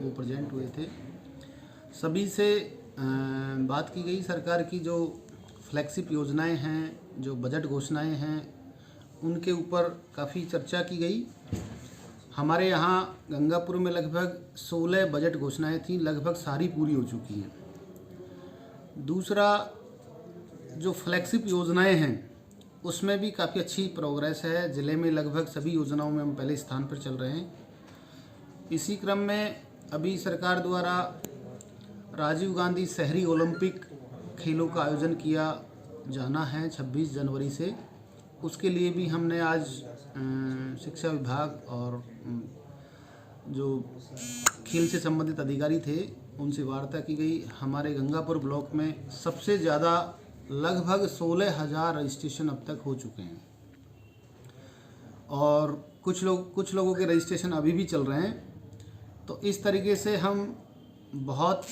वो प्रेजेंट हुए थे। सभी से बात की गई। सरकार की जो फ्लैगशिप योजनाएं हैं, जो बजट घोषणाएं हैं, उनके ऊपर काफ़ी चर्चा की गई। हमारे यहाँ गंगापुर में लगभग 16 बजट घोषणाएं थीं, लगभग सारी पूरी हो चुकी हैं। दूसरा, जो फ्लैगशिप योजनाएं हैं उसमें भी काफ़ी अच्छी प्रोग्रेस है। ज़िले में लगभग सभी योजनाओं में हम पहले स्थान पर चल रहे हैं। इसी क्रम में अभी सरकार द्वारा राजीव गांधी शहरी ओलंपिक खेलों का आयोजन किया जाना है 26 जनवरी से। उसके लिए भी हमने आज शिक्षा विभाग और जो खेल से संबंधित अधिकारी थे उनसे वार्ता की गई। हमारे गंगापुर ब्लॉक में सबसे ज़्यादा लगभग 16,000 रजिस्ट्रेशन अब तक हो चुके हैं और कुछ लोगों के रजिस्ट्रेशन अभी भी चल रहे हैं। तो इस तरीके से हम बहुत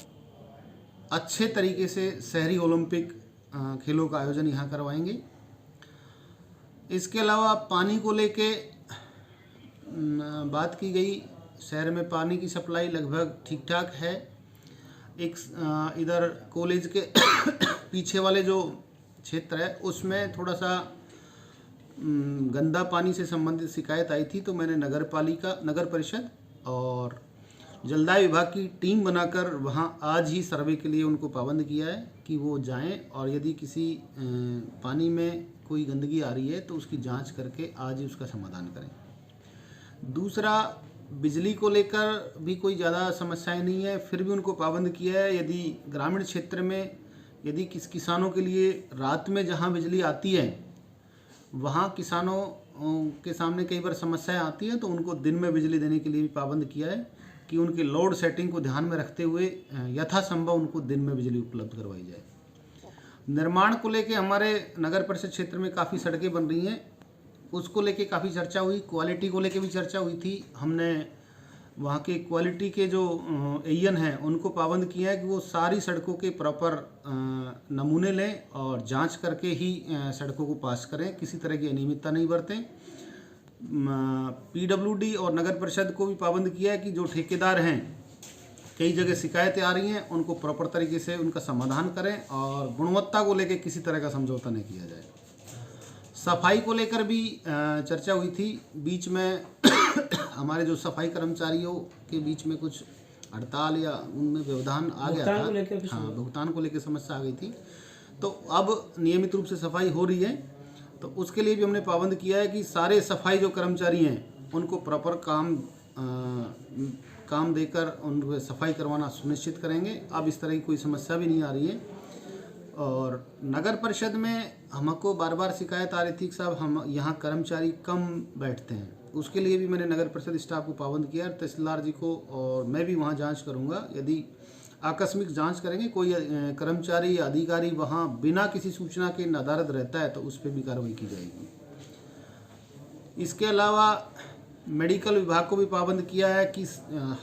अच्छे तरीके से शहरी ओलंपिक खेलों का आयोजन यहाँ करवाएंगे। इसके अलावा पानी को लेके बात की गई। शहर में पानी की सप्लाई लगभग ठीक ठाक है। एक इधर कॉलेज के पीछे वाले जो क्षेत्र है उसमें थोड़ा सा गंदा पानी से संबंधित शिकायत आई थी, तो मैंने नगर परिषद और जलदाय विभाग की टीम बनाकर वहां आज ही सर्वे के लिए उनको पाबंद किया है कि वो जाएं और यदि किसी पानी में कोई गंदगी आ रही है तो उसकी जांच करके आज ही उसका समाधान करें। दूसरा, बिजली को लेकर भी कोई ज़्यादा समस्याएं नहीं है, फिर भी उनको पाबंद किया है। यदि ग्रामीण क्षेत्र में यदि किसानों के लिए रात में जहां बिजली आती है वहां किसानों के सामने कई बार समस्याएं आती हैं, तो उनको दिन में बिजली देने के लिए भी पाबंद किया है कि उनके लोड सेटिंग को ध्यान में रखते हुए यथासंभव उनको दिन में बिजली उपलब्ध करवाई जाए। निर्माण को लेके हमारे नगर परिषद क्षेत्र में काफ़ी सड़कें बन रही हैं, उसको लेके काफ़ी चर्चा हुई। क्वालिटी को लेके भी चर्चा हुई थी। हमने वहाँ के क्वालिटी के जो एएन हैं उनको पाबंद किया है कि वो सारी सड़कों के प्रॉपर नमूने लें और जांच करके ही सड़कों को पास करें, किसी तरह की अनियमितता नहीं बरतें। पीडब्ल्यूडी और नगर परिषद को भी पाबंद किया है कि जो ठेकेदार हैं, कई जगह शिकायतें आ रही हैं, उनको प्रॉपर तरीके से उनका समाधान करें और गुणवत्ता को लेकर किसी तरह का समझौता नहीं किया जाए। सफाई को लेकर भी चर्चा हुई थी। बीच में हमारे जो सफाई कर्मचारियों के बीच में कुछ हड़ताल या उनमें व्यवधान आ गया था। हाँ, भुगतान को लेकर समस्या आ गई थी। तो अब नियमित रूप से सफाई हो रही है, तो उसके लिए भी हमने पाबंद किया है कि सारे सफाई जो कर्मचारी हैं उनको प्रॉपर काम देकर उनको सफाई करवाना सुनिश्चित करेंगे। अब इस तरह की कोई समस्या भी नहीं आ रही है। और नगर परिषद में हमको बार बार शिकायत आ रही थी कि साहब हम यहाँ कर्मचारी कम बैठते हैं, उसके लिए भी मैंने नगर परिषद स्टाफ को पाबंद किया है, तहसीलदार जी को, और मैं भी वहाँ जांच करूँगा। यदि आकस्मिक जांच करेंगे, कोई कर्मचारी या अधिकारी वहाँ बिना किसी सूचना के नदारद रहता है तो उस पर भी कार्रवाई की जाएगी। इसके अलावा मेडिकल विभाग को भी पाबंद किया है कि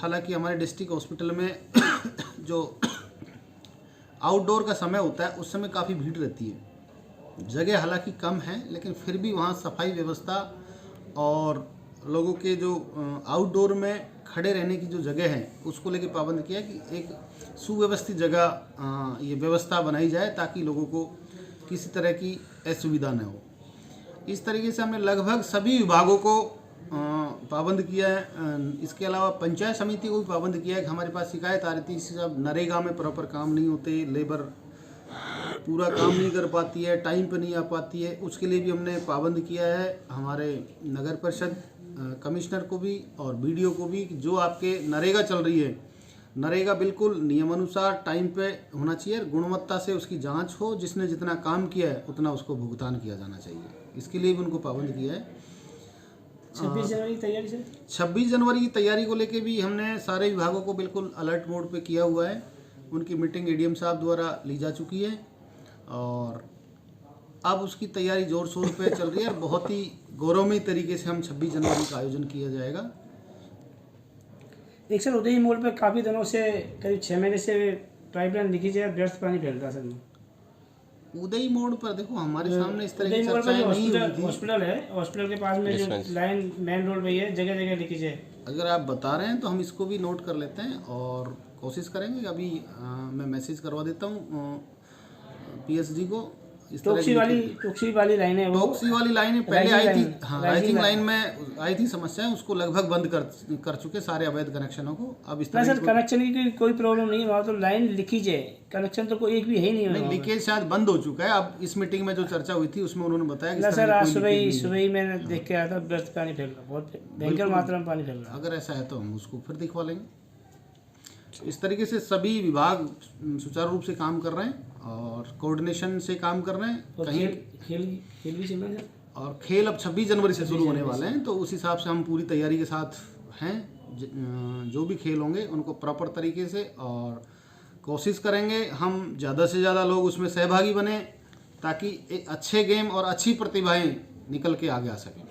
हालांकि हमारे डिस्ट्रिक्ट हॉस्पिटल में जो आउटडोर का समय होता है उस समय काफ़ी भीड़ रहती है। जगह हालांकि कम है, लेकिन फिर भी वहाँ सफाई व्यवस्था और लोगों के जो आउटडोर में खड़े रहने की जो जगह है उसको लेके पाबंद किया है कि एक सुव्यवस्थित जगह ये व्यवस्था बनाई जाए ताकि लोगों को किसी तरह की असुविधा न हो। इस तरीके से हमने लगभग सभी विभागों को पाबंद किया है। इसके अलावा पंचायत समिति को भी पाबंद किया है कि हमारे पास शिकायत आ रही थी सब नरेगा में प्रॉपर काम नहीं होते, लेबर पूरा काम नहीं कर पाती है, टाइम पे नहीं आ पाती है, उसके लिए भी हमने पाबंद किया है। हमारे नगर परिषद कमिश्नर को भी और बीडीओ को भी, जो आपके नरेगा चल रही है, नरेगा बिल्कुल नियमानुसार टाइम पे होना चाहिए, गुणवत्ता से उसकी जांच हो, जिसने जितना काम किया है उतना उसको भुगतान किया जाना चाहिए। इसके लिए भी उनको पाबंद किया है। 26 जनवरी की तैयारी से 26 जनवरी की तैयारी को लेके भी हमने सारे विभागों को बिल्कुल अलर्ट मोड पे किया हुआ है। उनकी मीटिंग एडीएम साहब द्वारा ली जा चुकी है और अब उसकी तैयारी जोर शोर पे चल रही है और बहुत ही गौरवमयी तरीके से हम 26 जनवरी का आयोजन किया जाएगा। एक सर, उदय मोड़ पर काफ़ी दिनों से, करीब 6 महीने से पाइपलाइन लिखी जाए, व्यर्थ पानी फैलता सर। उदय मोड़ पर देखो हमारे सामने इस तरह की चर्चाएं नहीं हुई थी। हॉस्पिटल है, हॉस्पिटल के पास में जो लाइन मेन रोड पे है, जगह जगह लीकेज है। अगर आप बता रहे हैं तो हम इसको भी नोट कर लेते हैं और कोशिश करेंगे। अभी मैं मैसेज करवा देता हूँ पीएसडी को। इस तरह टॉक्सी वाली लाइन है वो, टॉक्सी वाली लाइन पहले आई थी। हाँ, राइजिंग राइजिंग लाइन में आई थी समस्या, उसको लगभग बंद कर चुके सारे अवैध कनेक्शनों को। अब इस ना तरह सर कनेक्शन की कोई प्रॉब्लम नहीं है वहाँ, तो लाइन लीकेज है, कनेक्शन तो कोई एक भी है ही नहीं है। लीकेज शायद बंद हो चुका है। अब इस मीटिंग में जो चर्चा हुई थी उसमें उन्होंने बताया कि ना इस तरह सर की आज कोई सुबह लीकेज ही नहीं है। सुबह ही मैंने देख के आया था, व्यर्थ पानी फैल रहा, बहुत भयंकर मात्रा में पानी फैल रहा। अगर ऐसा है तो हम उसको फिर दिखवा लेंगे। इस तरीके से सभी विभाग सुचारू रूप से काम कर रहे हैं और कोऑर्डिनेशन से काम कर रहे हैं। और कहीं खेल भी चल रहा है सर। और खेल अब 26 जनवरी से शुरू होने वाले हैं, तो उस हिसाब से हम पूरी तैयारी के साथ हैं। जो भी खेल होंगे उनको प्रॉपर तरीके से, और कोशिश करेंगे हम ज़्यादा से ज़्यादा लोग उसमें सहभागी बने ताकि एक अच्छे गेम और अच्छी प्रतिभाएं निकल के आगे आ सकें।